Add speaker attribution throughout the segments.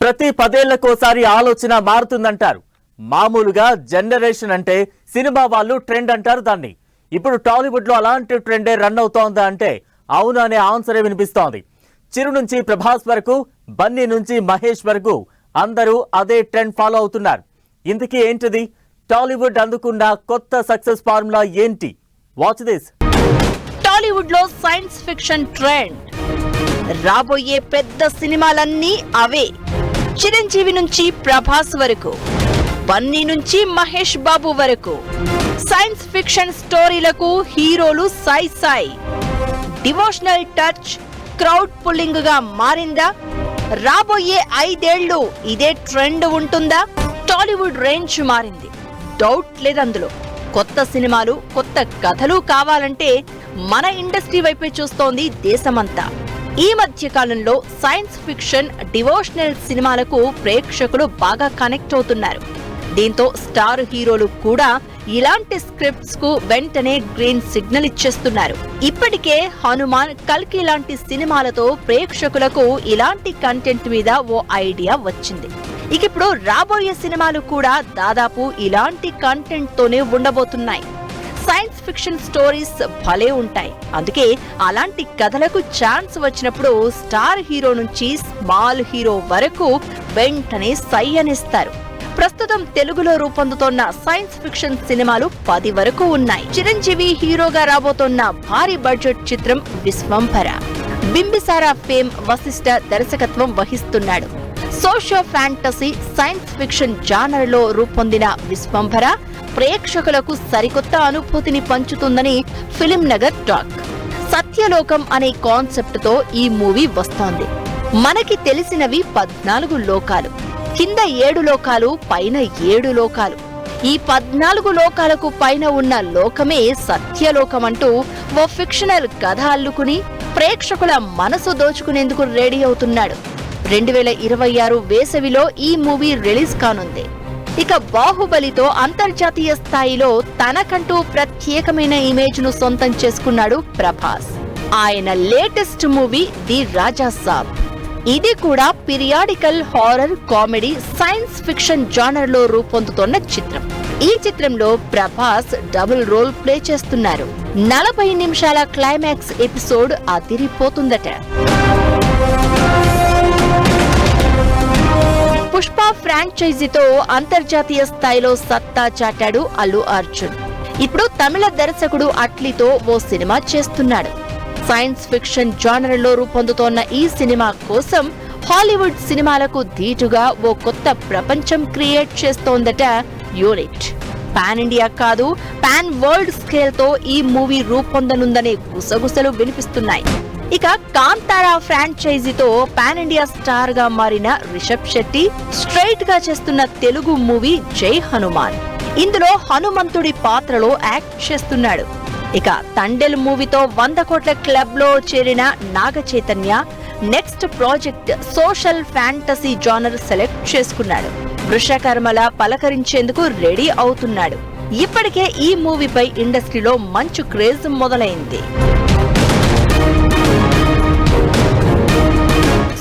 Speaker 1: ప్రతి 10 ఏళ్లకోసారి ఆలోచన మారుతుందంటారు. మామూలుగా జనరేషన్ అంటే సినిమా వాళ్ళు ట్రెండ్ అంటారు దాన్ని. ఇప్పుడు టాలీవుడ్ లో అలాంటి ట్రెండే రన్ అవుతోందా అంటే అవును అనే ఆన్సరే వినిపిస్తోంది. చిరు నుంచి ప్రభాస్ వరకు, బన్నీ నుంచి మహేష్ వరకు అందరూ అదే ట్రెండ్ ఫాలో అవుతున్నారు. ఇందుకే ఏంటిది? టాలీవుడ్ అందుకున్న కొత్త సక్సెస్ ఫార్ములా ఏంటి? Watch this.
Speaker 2: టాలీవుడ్ లో సైన్స్ ఫిక్షన్ ట్రెండ్. రాబోయే పెద్ద సినిమాలన్నీ అవే. చిరంజీవి నుంచి ప్రభాస్ వరకు, బన్నీ నుంచి మహేష్ బాబు వరకు సైన్స్ ఫిక్షన్ స్టోరీలకు హీరోలు Sai. Devotional touch crowd pulling గా మారిందా? రాబోయే 5 ఏళ్లు ఇదే ట్రెండ్ ఉంటుందా? టాలీవుడ్ రేంజ్ మారింది, డౌట్ లేదందులో. కొత్త సినిమాలు, కొత్త కథలు కావాలంటే మన ఇండస్ట్రీ వైపే చూస్తోంది దేశమంతా. ఈ మధ్య కాలంలో సైన్స్ ఫిక్షన్, డివోషనల్ సినిమాలకు ప్రేక్షకులు బాగా కనెక్ట్ అవుతున్నారు. దీంతో స్టార్ హీరోలు కూడా ఇలాంటి స్క్రిప్ట్స్ కు వెంటనే గ్రీన్ సిగ్నల్ ఇచ్చేస్తున్నారు. ఇప్పటికే హనుమాన్, కల్కి లాంటి సినిమాలతో ప్రేక్షకులకు ఇలాంటి కంటెంట్ మీద ఓ ఐడియా వచ్చింది. ఇక ఇప్పుడు రాబోయే సినిమాలు కూడా దాదాపు ఇలాంటి కంటెంట్ తోనే ఉండబోతున్నాయి. సైన్స్ ఫిక్షన్ స్టోరీస్ భలే ఉంటాయి. అందుకే అలాంటి కథలకు ఛాన్స్ వచ్చినప్పుడు స్టార్ హీరో నుంచి స్మాల్ హీరో వరకు వెంటనే సై అనిస్తారు. ప్రస్తుతం తెలుగులో రూపొందుతోన్న సైన్స్ ఫిక్షన్ సినిమాలు 10 వరకు ఉన్నాయి. చిరంజీవి హీరోగా రాబోతోన్న భారీ బడ్జెట్ చిత్రం విశ్వంభర. బింబిసారా ఫేమ్ వశిష్ఠ దర్శకత్వం వహిస్తున్నాడు. Socio fantasy, science fiction genre లో రూపొందిన విశ్వంభర ప్రేక్షకులకు సరికొత్త అనుభూతిని పంచుతుందని ఫిలిం నగర్ టాక్. సత్యలోకం అనే కాన్సెప్ట్ తో ఈ మూవీ వస్తోంది. మనకి తెలిసినవి 14 లోకాలు, కింద 7 లోకాలు, పైన 7 లోకాలు. ఈ 14 లోకాలకు పైన ఉన్న లోకమే సత్యలోకం అంటూ ఓ ఫిక్షనల్ కథ అల్లుకుని ప్రేక్షకుల మనసు దోచుకునేందుకు రెడీ అవుతున్నాడు. 2026 వేసవిలో ఈ మూవీ రిలీజ్ కానుంది. ఇక బాహుబలితో అంతర్జాతీయ స్థాయిలో తనకంటూ ప్రత్యేకమైన ఇమేజ్ ను సొంతం చేసుకున్నాడు ప్రభాస్. ఆయన లేటెస్ట్ మూవీ ది రాజా సాబ్. ఇది కూడా periodical horror comedy science fiction genre లో రూపొందుతోన్న చిత్రం. ఈ చిత్రంలో ప్రభాస్ డబుల్ రోల్ ప్లే చేస్తున్నారు. 40 నిమిషాల క్లైమాక్స్ ఎపిసోడ్ అదిరిపోతుందట. పుష్ప ఫ్రాంచైజీతో అంతర్జాతీయ స్థాయిలో సత్తా చాటాడు అల్లు అర్జున్. ఇప్పుడు తమిళ దర్శకుడు అట్లీతో ఓ సినిమా చేస్తున్నాడు. సైన్స్ ఫిక్షన్ జానర్ లో రూపొందుతోన్న ఈ సినిమా కోసం హాలీవుడ్ సినిమాలకు ధీటుగా ఓ కొత్త ప్రపంచం క్రియేట్ చేస్తోందట యూనిట్. పాన్ ఇండియా కాదు, పాన్ వరల్డ్ స్కేల్ తో ఈ మూవీ రూపొందనుందనే గుసగుసలు వినిపిస్తున్నాయి. ఇక కాంతారా ఫ్రాంచైజీతో పాన్ ఇండియా స్టార్ గా మారిన రిషబ్ శెట్టి స్ట్రైట్ గా చేస్తున్న తెలుగు మూవీ జై హనుమాన్. ఇందులో హనుమంతుడి పాత్రలో యాక్ట్ చేస్తున్నాడు. ఇక తండెల్ మూవీతో 100 కోట్ల క్లబ్ లో చేరిన Naga Chaitanya next project social fantasy genre select చేసుకున్నాడు. వృషకర్మల పలకరించేందుకు రెడీ అవుతున్నాడు. ఇప్పటికే ఈ మూవీపై ఇండస్ట్రీలో మంచు క్రేజ్ మొదలైంది.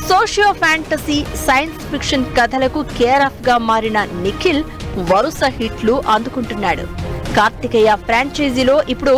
Speaker 2: సోషియో ఫ్యాంటసీ, సైన్స్ ఫిక్షన్ కథలకు కేర్ ఆఫ్ గా మారిన నిఖిల్ వరుస హిట్లు అందుకుంటున్నాడు. కార్తికేయ ఫ్రాంచైజీలో ఇప్పుడు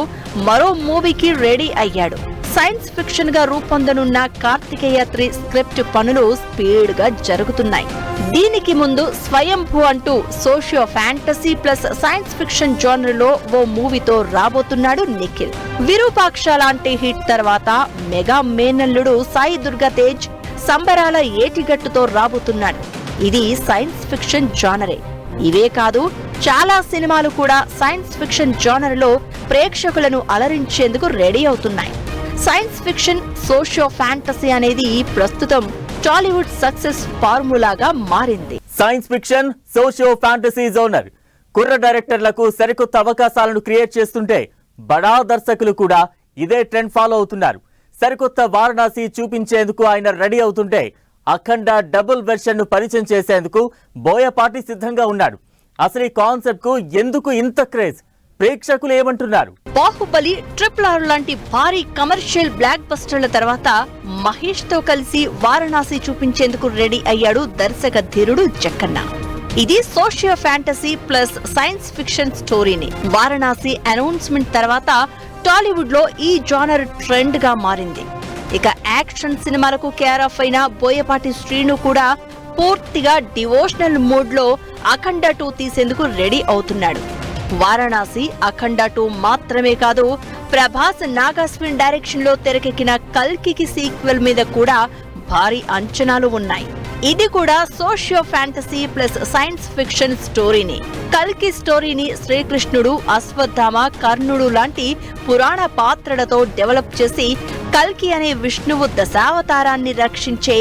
Speaker 2: మరో మూవీకి రెడీ అయ్యాడు. సైన్స్ ఫిక్షన్ గా రూపొందనున్న కార్తికేయ 3 స్క్రిప్ట్ పనులు స్పీడ్ గా జరుగుతున్నాయి. దీనికి ముందు స్వయంభూ అంటూ socio fantasy plus science fiction genre లో ఓ మూవీతో రాబోతున్నాడు నిఖిల్. విరూపాక్ష లాంటి హిట్ తర్వాత మెగా మేనల్లుడు సాయి దుర్గా తేజ్ సంబరాల ఏటిగట్టుతో రాబోతున్నాడు. ఇది సైన్స్ ఫిక్షన్ జానరే. ఇవే కాదు, చాలా సినిమాలు కూడా సైన్స్ ఫిక్షన్ జానర్ లో ప్రేక్షకులను అలరించేందుకు రెడీ అవుతున్నాయి. సైన్స్ ఫిక్షన్, సోషియో ఫ్యాంటసీ అనేది ప్రస్తుతం టాలీవుడ్ సక్సెస్ ఫార్ములాగా మారింది.
Speaker 1: Science fiction, socio fantasy genre కుర్ర డైరెక్టర్లకు సరికొత్త అవకాశాలను క్రియేట్ చేస్తుంటే బడా దర్శకులు కూడా ఇదే ట్రెండ్ ఫాలో అవుతున్నారు. సరికొత్త వారణాసి చూపించేందుకు ఆయన రెడీ అవుతుంటే అఖండ డబుల్ వెర్షన్ ను పరిచయం చేసేందుకు బోయపాటి సిద్ధంగా ఉన్నాడు. అసలు ఈ కాన్సెప్ట్ కు ఎందుకు ఇంత క్రేజ్? ప్రేక్షకులు ఏమంటున్నారు?
Speaker 2: బాహుబలి, RRR లాంటి భారీ కమర్షియల్ బ్లాక్ బస్టర్ల తర్వాత మహేష్ తో కలిసి వారణాసి చూపించేందుకు రెడీ అయ్యాడు దర్శక ధీరుడు జక్కన్న. ఇది socio fantasy plus science fiction స్టోరీని. వారణాసి అనౌన్స్మెంట్ తర్వాత టాలీవుడ్ లో ఈ జానర్ ట్రెండ్ గా మారింది. ఇక యాక్షన్ సినిమాలకు కేర్ ఆఫ్ అయిన బోయపాటి శ్రీను కూడా పూర్తిగా డివోషనల్ మూడ్ లో అఖండ 2 తీసేందుకు రెడీ అవుతున్నాడు. వారణాసి, అఖండ 2 మాత్రమే కాదు, ప్రభాస్, నాగాస్విన్ డైరెక్షన్ లో తెరకెక్కిన కల్కికి సీక్వెల్ మీద కూడా భారీ అంచనాలు ఉన్నాయి. ఇది కూడా socio fantasy plus science fiction స్టోరీని. కల్కి స్టోరీని శ్రీకృష్ణుడు, అశ్వత్థామ, కర్ణుడు లాంటి పురాణ పాత్రలతో డెవలప్ చేసి కల్కి అనే విష్ణువు దశావతారాన్ని రక్షించే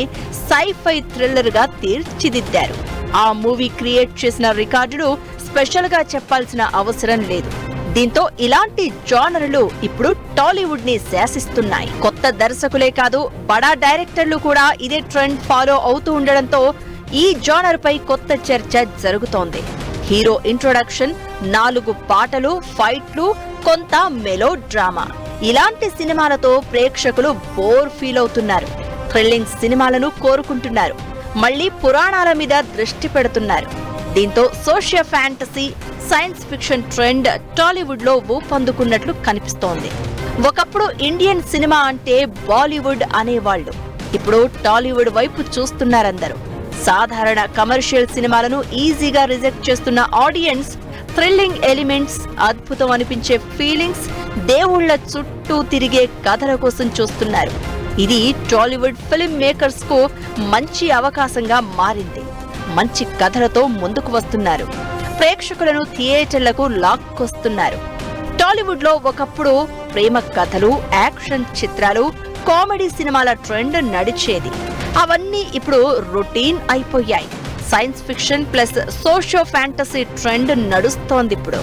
Speaker 2: సైఫై థ్రిల్లర్ గా తీర్చిదిద్దారు. ఆ మూవీ క్రియేట్ చేసిన రికార్డులు స్పెషల్ గా చెప్పాల్సిన అవసరం లేదు. దీంతో ఇలాంటి జానర్లు ఇప్పుడు టాలీవుడ్ ని శాసిస్తున్నాయి. కొత్త దర్శకులే కాదు, బడా డైరెక్టర్లు కూడా ఇదే ట్రెండ్ ఫాలో అవుతూ ఉండడంతో ఈ జానర్ పై కొత్త చర్చ జరుగుతోంది. హీరో ఇంట్రొడక్షన్, 4 పాటలు, ఫైట్లు, కొంత మెలో డ్రామా, ఇలాంటి సినిమాలతో ప్రేక్షకులు బోర్ ఫీల్ అవుతున్నారు. థ్రిల్లింగ్ సినిమాలను కోరుకుంటున్నారు. మళ్లీ పురాణాల మీద దృష్టి పెడుతున్నారు. దీంతో socio fantasy, science fiction trend Tollywood లో ఊపందుకున్నట్లు కనిపిస్తోంది. ఒకప్పుడు ఇండియన్ సినిమా అంటే బాలీవుడ్ అనేవాళ్లు. ఇప్పుడు టాలీవుడ్ వైపు చూస్తున్నారందరూ. సాధారణ కమర్షియల్ సినిమాలను ఈజీగా రిజెక్ట్ చేస్తున్న ఆడియన్స్ థ్రిల్లింగ్ ఎలిమెంట్స్, అద్భుతం అనిపించే ఫీలింగ్స్, దేవుళ్ల చుట్టూ తిరిగే కథల కోసం చూస్తున్నారు. ఇది టాలీవుడ్ ఫిల్మ్ మేకర్స్ కు మంచి అవకాశంగా మారింది. మంచి కథలతో ముందుకు వస్తున్నారు. ప్రేక్షకులను థియేటర్లకు లాక్కొస్తున్నారు. టాలీవుడ్ లో ఒకప్పుడు ప్రేమ కథలు, యాక్షన్ చిత్రాలు, కామెడీ సినిమాల ట్రెండ్ నడిచేది. అవన్నీ ఇప్పుడు రొటీన్ అయిపోయాయి. Science fiction plus socio fantasy trend నడుస్తోంది ఇప్పుడు.